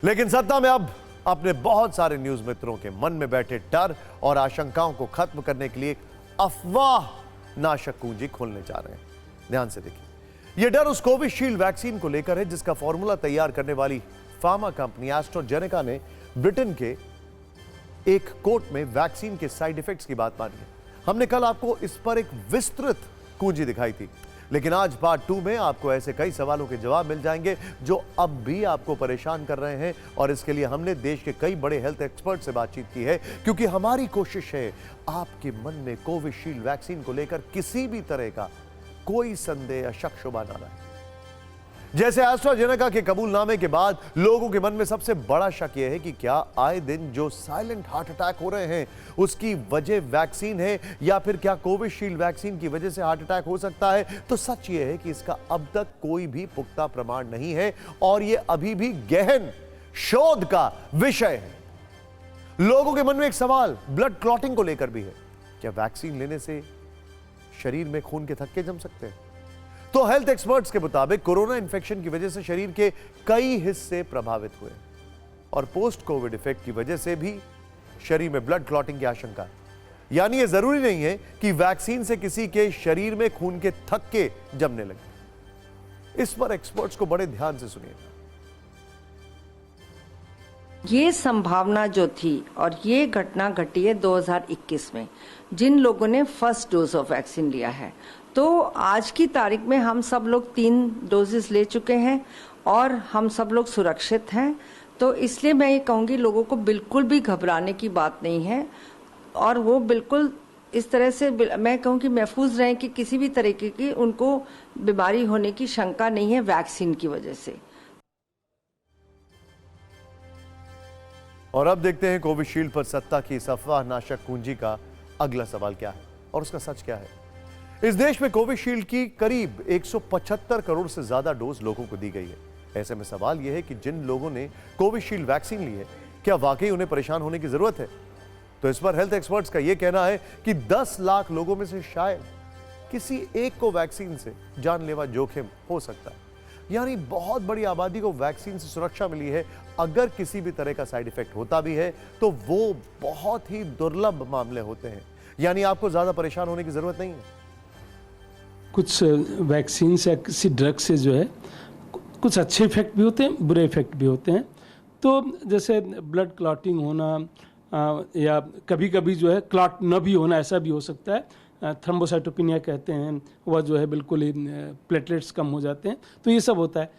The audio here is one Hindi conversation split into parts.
लेकिन सत्ता में अब अपने बहुत सारे न्यूज मित्रों के मन में बैठे डर और आशंकाओं को खत्म करने के लिए अफवाह नाशक कुंजी खोलने जा रहे हैं। ध्यान से देखिए, यह डर उस कोविशील्ड वैक्सीन को लेकर है जिसका फॉर्मूला तैयार करने वाली फार्मा कंपनी एस्ट्राजेनेका ने ब्रिटेन के एक कोर्ट में वैक्सीन के साइड इफेक्ट्स की बात मानी है। हमने कल आपको इस पर एक विस्तृत कुंजी दिखाई थी, लेकिन आज पार्ट 2 में आपको ऐसे कई सवालों के जवाब मिल जाएंगे जो अब भी आपको परेशान कर रहे हैं। और इसके लिए हमने देश के कई बड़े हेल्थ एक्सपर्ट से बातचीत की है, क्योंकि हमारी कोशिश है आपके मन में कोविशील्ड वैक्सीन को लेकर किसी भी तरह का कोई संदेह या शक शुबा ना रहे। जैसे एस्ट्राजेनेका के कबूलनामे के बाद लोगों के मन में सबसे बड़ा शक यह है कि क्या आए दिन जो साइलेंट हार्ट अटैक हो रहे हैं उसकी वजह वैक्सीन है, या फिर क्या कोविशील्ड वैक्सीन की वजह से हार्ट अटैक हो सकता है। तो सच यह है कि इसका अब तक कोई भी पुख्ता प्रमाण नहीं है और यह अभी भी गहन शोध का विषय है। लोगों के मन में एक सवाल ब्लड क्लॉटिंग को लेकर भी है। क्या वैक्सीन लेने से शरीर में खून के थक्के जम सकते हैं? तो हेल्थ एक्सपर्ट्स के मुताबिक कोरोना इंफेक्शन की वजह से शरीर के कई हिस्से प्रभावित हुए और पोस्ट कोविड इफेक्ट की वजह से भी शरीर में ब्लड क्लॉटिंग की आशंका है। यानी यह जरूरी नहीं है कि वैक्सीन से किसी के शरीर में खून के थक्के जमने लगे। इस पर एक्सपर्ट्स को बड़े ध्यान से सुनिएगा। ये संभावना जो थी और ये घटना घटी है 2021 में, जिन लोगों ने फर्स्ट डोज ऑफ वैक्सीन लिया है। तो आज की तारीख में हम सब लोग 3 डोजेस ले चुके हैं और हम सब लोग सुरक्षित हैं। तो इसलिए मैं ये कहूँगी लोगों को बिल्कुल भी घबराने की बात नहीं है और वो बिल्कुल इस तरह से मैं कहूँ कि महफूज रहें कि किसी भी तरीके की उनको बीमारी होने की शंका नहीं है वैक्सीन की वजह से। और अब देखते हैं कोविशील्ड पर सत्ता की इस अफवाह नाशक कुंजी का अगला सवाल क्या है और उसका सच क्या है। इस देश में कोविशील्ड की करीब 175 करोड़ से ज्यादा डोज लोगों को दी गई है। ऐसे में सवाल यह है कि जिन लोगों ने कोविशील्ड वैक्सीन ली है, क्या वाकई उन्हें परेशान होने की जरूरत है? तो इस पर हेल्थ एक्सपर्ट्स का यह कहना है कि 10 लाख लोगों में से शायद किसी एक को वैक्सीन से जानलेवा जोखिम हो सकता है। यानी बहुत बड़ी आबादी को वैक्सीन से सुरक्षा मिली है। अगर किसी भी तरह का साइड इफेक्ट होता भी है तो वो बहुत ही दुर्लभ मामले होते हैं। यानी आपको ज्यादा परेशान होने की जरूरत नहीं है। कुछ वैक्सीन से किसी ड्रग से जो है कुछ अच्छे इफेक्ट भी होते हैं, बुरे इफेक्ट भी होते हैं। तो जैसे ब्लड क्लॉटिंग होना या कभी कभी जो है क्लॉट न भी होना, ऐसा भी हो सकता है। थ्रोम्बोसाइटोपिनिया कहते हैं, वह जो है बिल्कुल ही प्लेटलेट्स कम हो जाते हैं। तो ये सब होता है,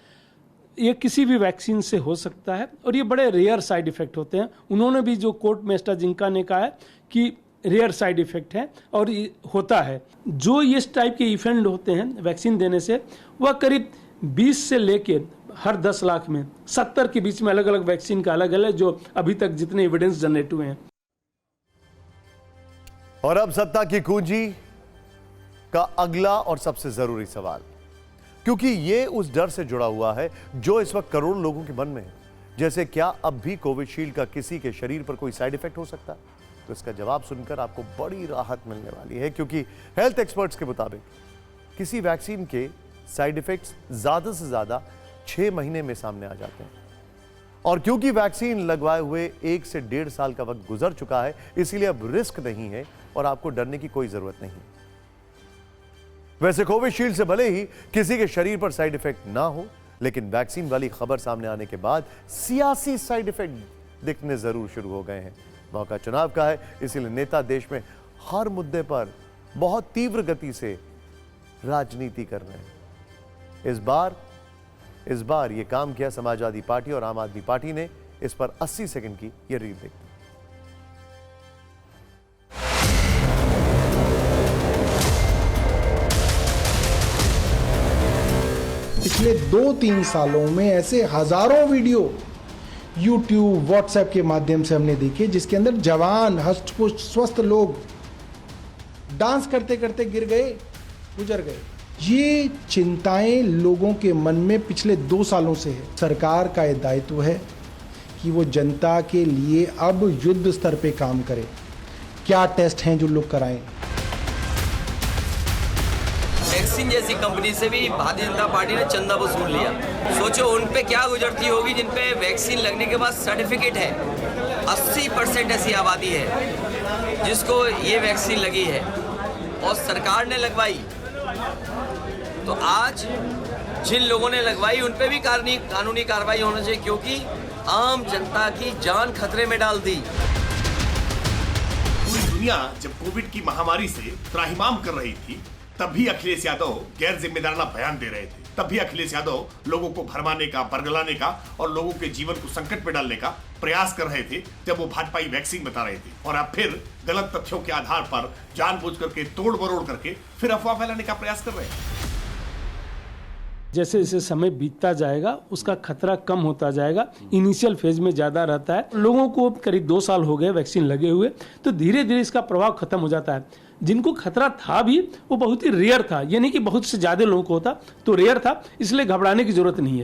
ये किसी भी वैक्सीन से हो सकता है और ये बड़े रेयर साइड इफेक्ट होते हैं। उन्होंने भी जो कोर्ट में एस्ट्राजेनेका ने कहा है कि रेयर साइड इफेक्ट है और ये होता है। जो इस टाइप के इफेक्ट होते हैं वैक्सीन देने से, वह करीब 20 से लेके हर 10 लाख में 70 के बीच में अलग अलग वैक्सीन का अलग अलग जो अभी तक जितने एविडेंस जनरेट हुए हैं। और अब सत्ता की कुंजी का अगला और सबसे जरूरी सवाल, क्योंकि यह उस डर से जुड़ा हुआ है जो इस वक्त करोड़ों लोगों के मन में है। जैसे क्या अब भी कोविशील्ड का किसी के शरीर पर कोई साइड इफेक्ट हो सकता है? तो इसका जवाब सुनकर आपको बड़ी राहत मिलने वाली है, क्योंकि हेल्थ एक्सपर्ट्स के मुताबिक किसी वैक्सीन के साइड इफेक्ट्स ज्यादा से ज्यादा 6 महीने में सामने आ जाते हैं। और क्योंकि वैक्सीन लगवाए हुए 1 से 1.5 साल का वक्त गुजर चुका है, इसीलिए अब रिस्क नहीं है और आपको डरने की कोई जरूरत नहीं। वैसे कोविशील्ड से भले ही किसी के शरीर पर साइड इफेक्ट ना हो, लेकिन वैक्सीन वाली खबर सामने आने के बाद सियासी साइड इफेक्ट दिखने जरूर शुरू हो गए हैं। मौका चुनाव का है, इसीलिए नेता देश में हर मुद्दे पर बहुत तीव्र गति से राजनीति कर रहे हैं। इस बार यह काम किया समाजवादी पार्टी और आम आदमी पार्टी ने। इस पर 80 सेकंड की यह रील देखते हैं। पिछले 2-3 सालों में ऐसे हजारों वीडियो YouTube, WhatsApp के माध्यम से हमने देखे जिसके अंदर जवान हष्ट-पुष्ट स्वस्थ लोग डांस करते करते गिर गए, गुजर गए। ये चिंताएं लोगों के मन में पिछले 2 सालों से है। सरकार का यह दायित्व है कि वो जनता के लिए अब युद्ध स्तर पे काम करे। क्या टेस्ट हैं जो लोग कराएं? वैक्सीन जैसी कंपनी से भी भारतीय जनता पार्टी ने चंदा वसूल लिया। सोचो उन पे क्या गुजरती होगी जिन पे वैक्सीन लगने के बाद सर्टिफिकेट है। 80% ऐसी आबादी है जिसको ये वैक्सीन लगी है और सरकार ने लगवाई। तो आज जिन लोगों ने लगवाई उन पे भी कानूनी कार्रवाई होना चाहिए, क्योंकि आम जनता की जान खतरे में डाल दी। पूरी दुनिया जब कोविड की महामारी से त्राहिमाम कर रही थी, तब भी अखिलेश यादव गैर जिम्मेदाराना बयान दे रहे थे। तब भी अखिलेश यादव लोगों को भरमाने का, बरगलाने का और लोगों के जीवन को संकट में डालने का प्रयास कर रहे थे जब वो भाजपाई वैक्सीन बता रहे थे। और अब फिर गलत तथ्यों के आधार पर जानबूझ करके तोड़ मरोड़ करके फिर अफवाह फैलाने का प्रयास कर रहे हैं। जैसे जैसे समय बीतता जाएगा उसका खतरा कम होता जाएगा। इनिशियल फेज में ज़्यादा रहता है। लोगों को करीब 2 साल हो गए वैक्सीन लगे हुए, तो धीरे धीरे इसका प्रभाव खत्म हो जाता है। जिनको खतरा था भी वो बहुत ही रेयर था, यानी कि बहुत से ज़्यादा लोगों को होता, तो रेयर था, इसलिए घबराने की जरूरत नहीं है।